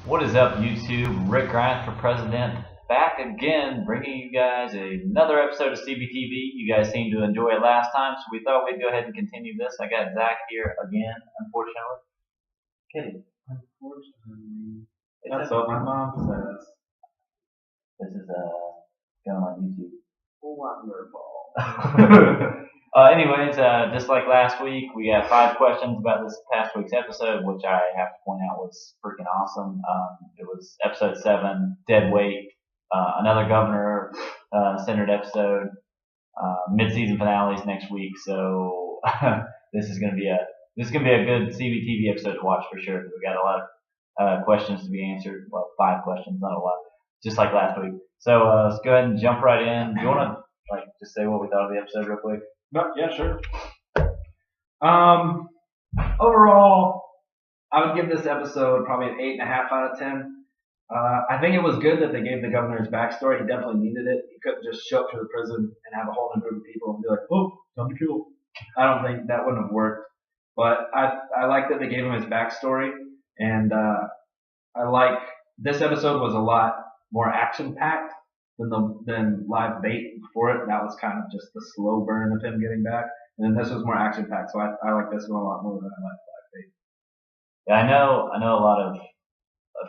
What is up, YouTube? Rick Grimes for President, back again, bringing you guys another episode of CBTV. You guys seemed to enjoy it last time, so we thought we'd go ahead and continue this. I got Zach here again, unfortunately. Kidding. Unfortunately. It's That's what my mom says. This is going on YouTube. Well, not your fault. Anyways, just like last week, we got 5 questions about this past week's episode, which I have to point out was freaking awesome. It was episode 7, Dead Weight, another governor-centered episode. Mid-season finales next week, so this is gonna be a good CBTV episode to watch for sure, because we got a lot of questions to be answered. Well, 5 questions, not a lot, just like last week. So let's go ahead and jump right in. Do you want to just say what we thought of the episode real quick? But yeah, sure. Overall, I would give this episode probably an 8.5 out of 10. I think it was good that they gave the governor his backstory. He definitely needed it. He couldn't just show up to the prison and have a whole new group of people and be like, "Oh, time to kill." I don't think that wouldn't have worked. But I like that they gave him his backstory, and I like this episode was a lot more action packed than live bait before it. That was kind of just the slow burn of him getting back, and then this was more action packed. So I like this one a lot more than I like live bait. Yeah, I know a lot of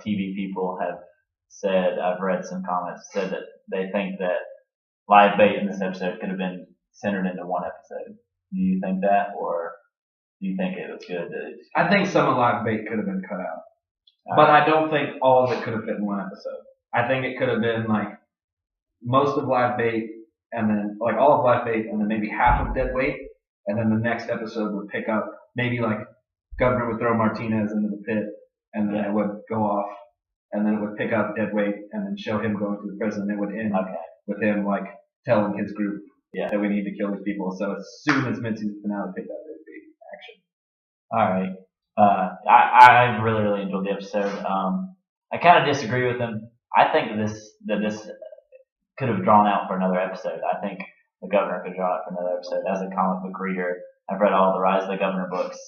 TV people have said, I've read some comments, said that they think that live bait in this episode could have been centered into one episode. Do you think that, or do you think it was good that it just... I think some of live bait could have been cut out, but I don't think all of it could have fit in one episode. I think it could have been like most of live bait, and then like all of live bait, and then maybe half of dead weight, and then the next episode would pick up maybe like Governor would throw Martinez into the pit, and then it would go off, and then it would pick up dead weight, and then show him going to the prison. It would end with him like telling his group that we need to kill these people. So as soon as mid-season finale picked up, it would be action. All right. I really enjoyed the episode. I kind of disagree with him. I think that this could have drawn out for another episode. I think the governor could have drawn out for another episode. As a comic book reader, I've read all the Rise of the Governor books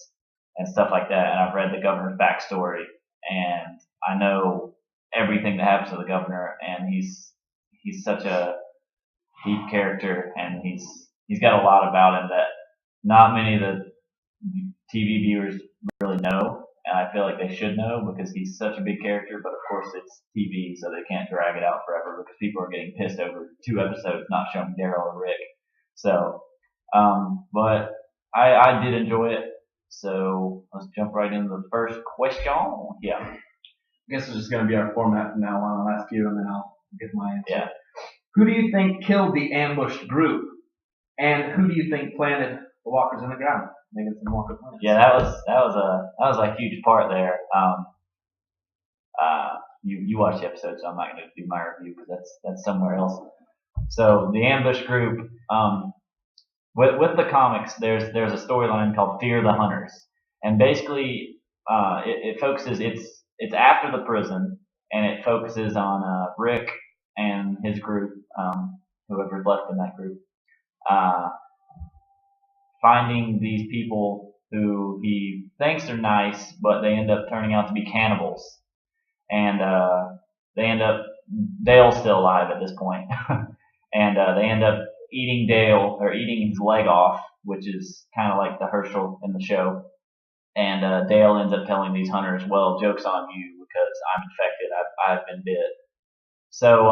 and stuff like that, and I've read the governor's backstory, and I know everything that happens to the governor, and he's such a deep character, and he's got a lot about him that not many of the TV viewers really know, and I feel like they should know because he's such a big character. But of course it's TV, so they can't drag it out forever because people are getting pissed over 2 episodes not showing Daryl or Rick. So, but I did enjoy it. So let's jump right into the first question. Yeah. I guess it's just going to be our format from now on. I'll ask you, and then I'll give my answer. Yeah. Who do you think killed the ambushed group? And who do you think planted the walkers in the ground? Making some walker plants. Yeah, that was a huge part there. You watched the episode, so I'm not going to do my review because that's somewhere else. So the ambush group, with the comics, there's a storyline called Fear the Hunters, and basically it focuses it's after the prison, and it focuses on Rick and his group, whoever's left in that group, finding these people who he thinks are nice, but they end up turning out to be cannibals, and Dale's still alive at this point, and they end up eating Dale, or eating his leg off, which is kind of like the Herschel in the show. And Dale ends up telling these hunters, "Well, joke's on you because I'm infected. I've been bit." So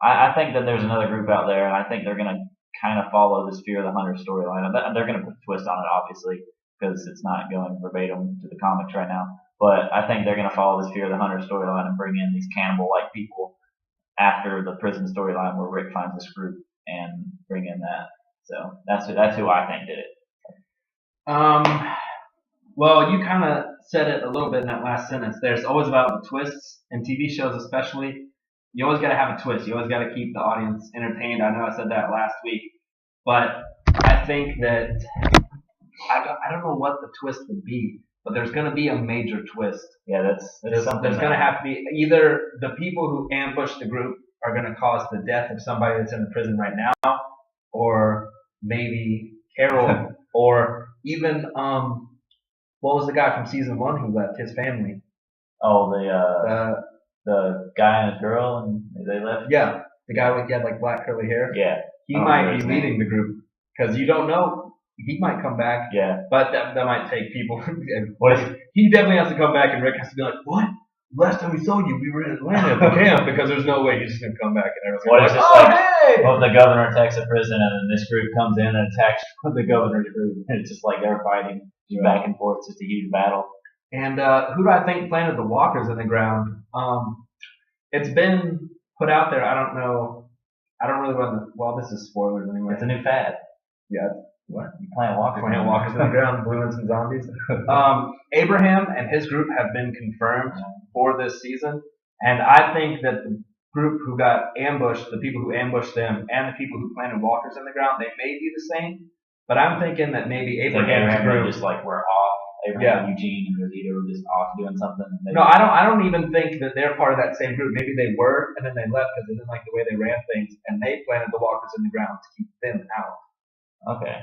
I think that there's another group out there, and I think they're gonna kind of follow this Fear of the Hunter storyline. They're gonna put a twist on it, obviously, because it's not going verbatim to the comics right now. But I think they're gonna follow this Fear of the Hunter storyline and bring in these cannibal-like people after the prison storyline where Rick finds this group and bring in that. So that's who I think did it. Well, you kind of said it a little bit in that last sentence. There's always about the twists in TV shows, especially. You always got to have a twist. You always got to keep the audience entertained. I know I said that last week, but I think that I don't know what the twist would be, but there's going to be a major twist. Yeah, that's something. There's going to have to be either the people who ambush the group are going to cause the death of somebody that's in the prison right now, or maybe Carol, or even what was the guy from season 1 who left? His family. Oh, the guy and his girl, and they left. Yeah, the guy with like black curly hair. Yeah. He might be leading the group because you don't know. He might come back. Yeah. But that might take people. What if He definitely has to come back, and Rick has to be like, "What? Last time we saw you, we were in Atlanta at the camp," because there's no way he's just gonna come back and everyone's What gonna if be it's like, "Oh, like, hey!" well, the governor attacks a prison, and then this group comes in and attacks the governor's group, and it's just like they're fighting back and forth, just a huge battle. And who do I think planted the walkers in the ground? It's been put out there. I don't know. I don't really want to. Well, this is spoilers anyway. It's a new fad. Yeah. What? You plant walkers. Plant walkers in the ground, blue and some zombies. Abraham and his group have been confirmed for this season, and I think that the group who got ambushed, the people who ambushed them, and the people who planted walkers in the ground, they may be the same. But I'm thinking that maybe Abraham's group just like we're off. Abraham, Eugene, and Rosita were just off doing something. No, I don't even think that they're part of that same group. Maybe they were, and then they left because they didn't like the way they ran things, and they planted the walkers in the ground to keep them out. Okay.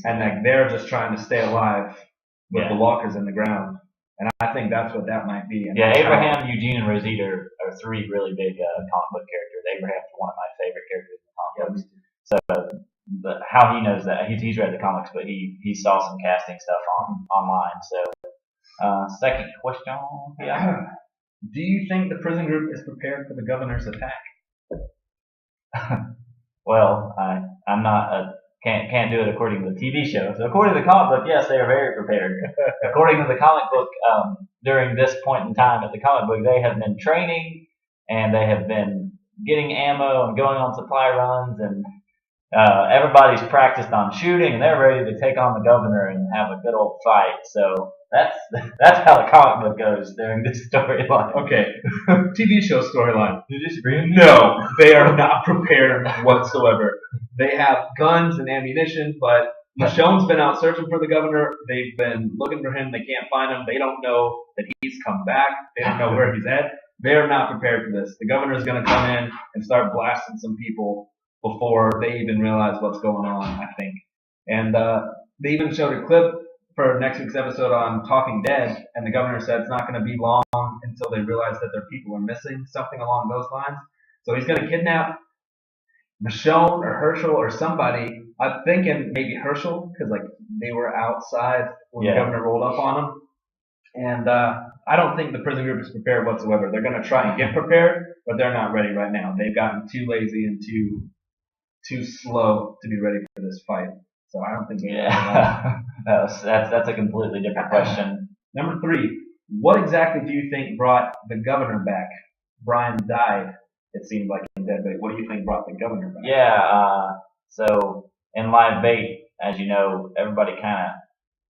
And like they're just trying to stay alive with the walkers in the ground, and I think that's what that might be. And Abraham, Eugene, and Rosita are three really big comic book characters. Abraham's one of my favorite characters in the comic books. So how he knows that he's read the comics, but he saw some casting stuff online. So second question, do you think the prison group is prepared for the governor's attack? Well, I'm not can't do it according to the TV show. So according to the comic book, yes, they are very prepared. According to the comic book, during this point in time at the comic book, they have been training and they have been getting ammo and going on supply runs, and everybody's practiced on shooting, and they're ready to take on the governor and have a good old fight. So that's how the comic book goes during this storyline. Okay, TV show storyline. You disagree? No, they are not prepared whatsoever. They have guns and ammunition, but Michonne's been out searching for the governor. They've been looking for him. They can't find him. They don't know that he's come back. They don't know where he's at. They're not prepared for this. The governor's going to come in and start blasting some people before they even realize what's going on, I think. And they even showed a clip for next week's episode on Talking Dead, and the governor said it's not going to be long until they realize that their people are missing, something along those lines. So he's going to kidnap Michonne or Herschel or somebody. I'm thinking maybe Herschel, because like they were outside when the governor rolled up on them. And I don't think the prison group is prepared whatsoever. They're going to try and get prepared, but they're not ready right now. They've gotten too lazy and too slow to be ready for this fight. So I don't think that's a completely different question. Number 3, what exactly do you think brought the governor back? Brian died, it seemed like, in Dead Bait. What do you think brought the governor back? Yeah, so in Live Bait, as you know, everybody kind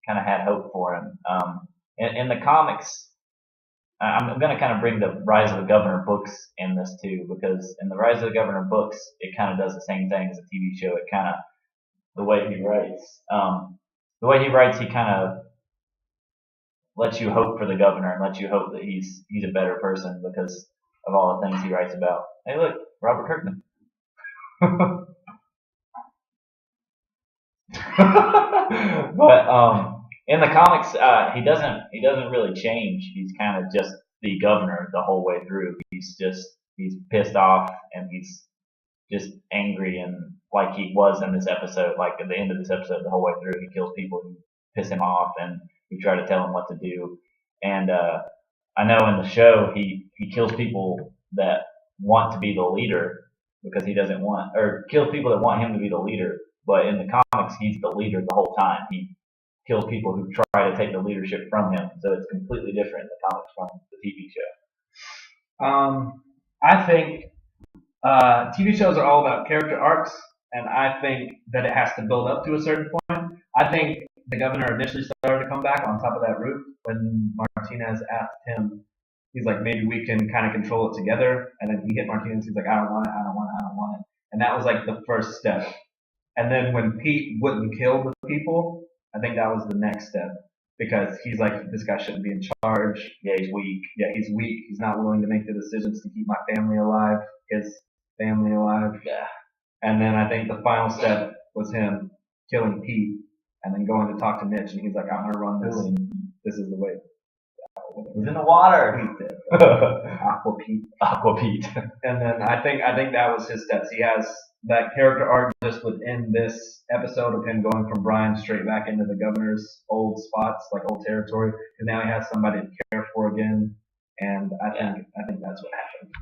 of had hope for him. In the comics, I'm going to kind of bring the Rise of the Governor books in this too, because in the Rise of the Governor books, it kind of does the same thing as a TV show. It kind of, the way he writes, he kind of lets you hope for the governor and lets you hope that he's a better person because of all the things he writes about. Hey, look, Robert Kirkman. But in the comics, he doesn't really change. He's kind of just the governor the whole way through. He's pissed off and he's just angry, and like he was in this episode, like at the end of this episode, the whole way through, he kills people who piss him off and who try to tell him what to do. And I know in the show he kills people that want to be the leader because he doesn't want, or kills people that want him to be the leader. But in the comics, he's the leader the whole time. He kills people who try to take the leadership from him. So it's completely different in the comics from the TV show. I think TV shows are all about character arcs, and I think that it has to build up to a certain point. I think the governor initially started to come back on top of that roof when Martinez asked him. He's like, maybe we can kind of control it together. And then he hit Martinez. He's like, I don't want it, I don't want it, I don't want it. And that was like the first step. And then when Pete wouldn't kill the people, I think that was the next step. Because he's like, this guy shouldn't be in charge. Yeah, he's weak. Yeah, he's weak. He's not willing to make the decisions to keep my family alive, his family alive. Yeah. And then I think the final step was him killing Pete and then going to talk to Mitch. And he's like, I'm going to run this. This is the way. He's in the water. Aqua Pete. Aqua Pete. And then I think that was his steps. He has that character arc just within this episode of him going from Brian straight back into the governor's old spots, like old territory, and now he has somebody to care for again. And I think that's what happened.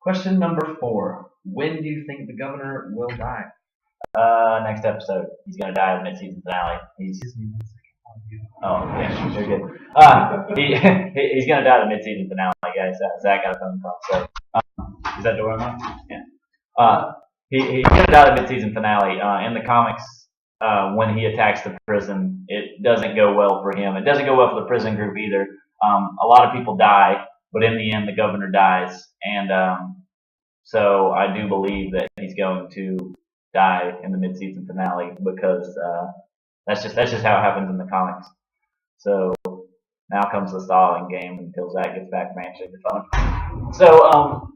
Question number 4: when do you think the governor will die? Next episode. He's gonna die in the mid-season finale. Oh, yeah, you're good. He's gonna die in the mid-season finale, guys. Zach got a phone call. So, is that door on? Yeah. He's gonna die in the mid-season finale. In the comics, when he attacks the prison, it doesn't go well for him. It doesn't go well for the prison group either. A lot of people die, but in the end, the governor dies, and so I do believe that he's going to die in the mid-season finale because that's just how it happens in the comics. So now comes the stalling game until Zach gets back from answering the phone. So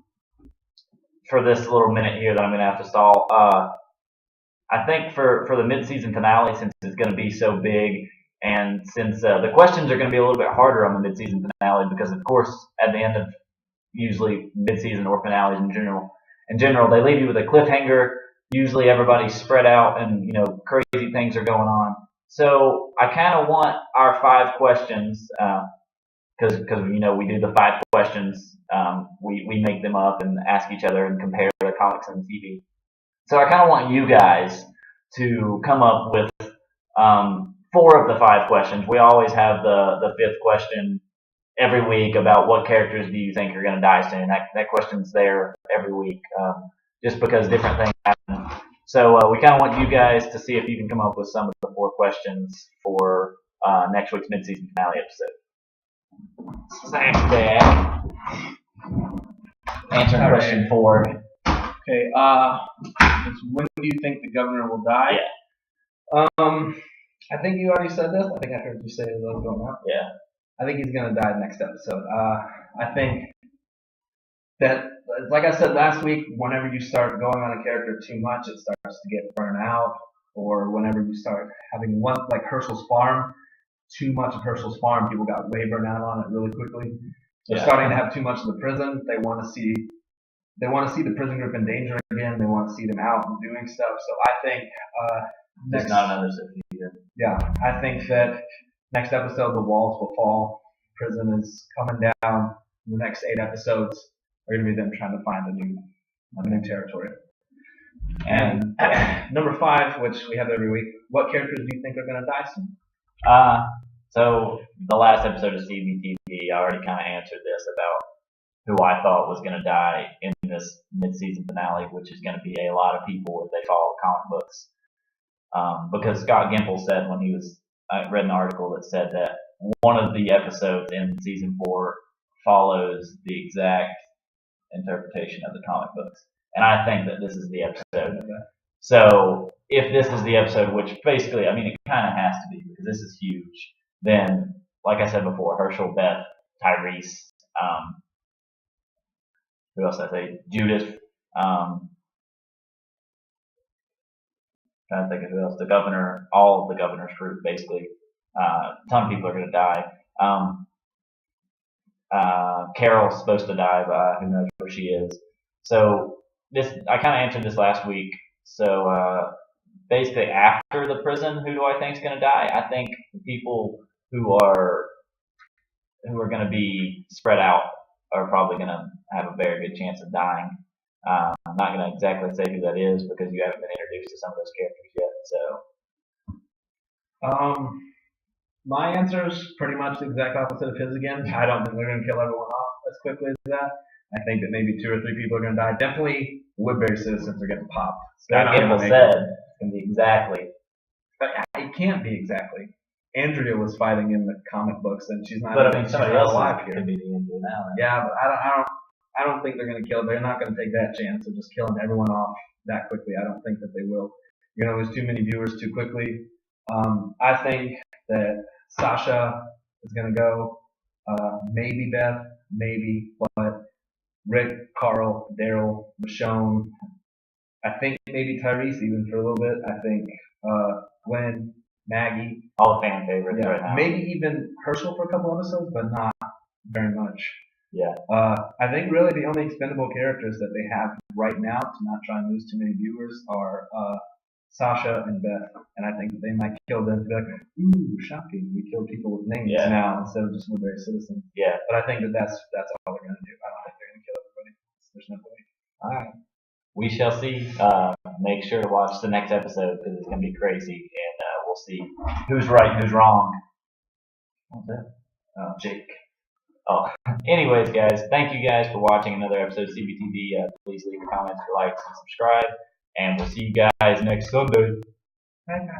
for this little minute here that I'm gonna have to stall, I think for the mid-season finale, since it's gonna be so big, and since the questions are gonna be a little bit harder on the mid-season finale, because of course at the end of usually mid-season or finales in general, they leave you with a cliffhanger. Usually everybody's spread out and, crazy things are going on. So I kind of want our 5 questions, because we do the 5 questions. We make them up and ask each other and compare the comics and TV. So I kind of want you guys to come up with 4 of the 5 questions. We always have the 5th question every week about what characters do you think are going to die soon. That question's there every week, just because different things happen. So we kind of want you guys to see if you can come up with some of the 4 questions for next week's mid-season finale episode. Thanks, Dad. Answering question 4. Okay. When do you think the governor will die? Yeah. I think you already said this. I think I heard you say it as I was going out. Yeah. I think he's gonna die next episode. I think that, like I said last week, whenever you start going on a character too much, it starts to get burnt out. Or whenever you start having one, like Herschel's Farm, too much of Herschel's Farm, people got way burnt out on it really quickly. They're starting to have too much of the prison. They want to see the prison group in danger again. They want to see them out and doing stuff. So I think There's not another season. Yeah, I think that next episode the walls will fall. Prison is coming down. The next 8 episodes are going to be them trying to find a new territory. And number 5, which we have every week, what characters do you think are going to die soon? So the last episode of CBTV, I already kind of answered this about who I thought was going to die in this mid-season finale, which is going to be a lot of people if they follow comic books. Because Scott Gimple said I read an article that said that one of the episodes in season 4 follows the exact interpretation of the comic books. And I think that this is the episode. Okay. So if this is the episode, which basically, I mean, it kind of has to be because this is huge, then, like I said before, Herschel, Beth, Tyrese, who else did I say? Judith, trying to think of who else. The governor, all of the governor's group, basically. A ton of people are going to die. Carol's supposed to die, but who knows where she is. So I kind of answered this last week. So basically, after the prison, who do I think is going to die? I think the people who are going to be spread out are probably going to have a very good chance of dying. I'm not going to exactly say who that is because you haven't been introduced to some of those characters yet. So, my answer is pretty much the exact opposite of his again. I don't think they're going to kill everyone off as quickly as that. I think that maybe 2 or 3 people are going to die. Definitely, Woodbury citizens are getting popped. Scott Gimple said it's going to be exactly. But it can't be exactly. Andrea was fighting in the comic books, and she's not. But I mean, somebody else alive here. Could be the Andrea now. Yeah, but I don't think they're going to kill. They're not going to take that chance of just killing everyone off that quickly. I don't think that they will. You're going to lose too many viewers too quickly. I think that Sasha is going to go. Maybe Beth, maybe, but Rick, Carl, Daryl, Michonne. I think maybe Tyrese even for a little bit. I think Gwen, Maggie, All the fan favorites right now. maybe even Herschel for a couple episodes, but not very much. Yeah. I think really the only expendable characters that they have right now to not try and lose too many viewers are Sasha and Beth, and I think that they might kill them to be like, ooh, shocking, we kill people with names now instead of just Woodbury citizens. Yeah. But I think that that's all they're gonna do. I don't think they're gonna kill everybody. There's no way. All right. We shall see. Make sure to watch the next episode because it's gonna be crazy, and we'll see who's right, who's wrong. What's that? Jake. Oh, anyways, guys, thank you guys for watching another episode of CBTV. Please leave your comments, your likes, and subscribe. And we'll see you guys next Sunday. Bye.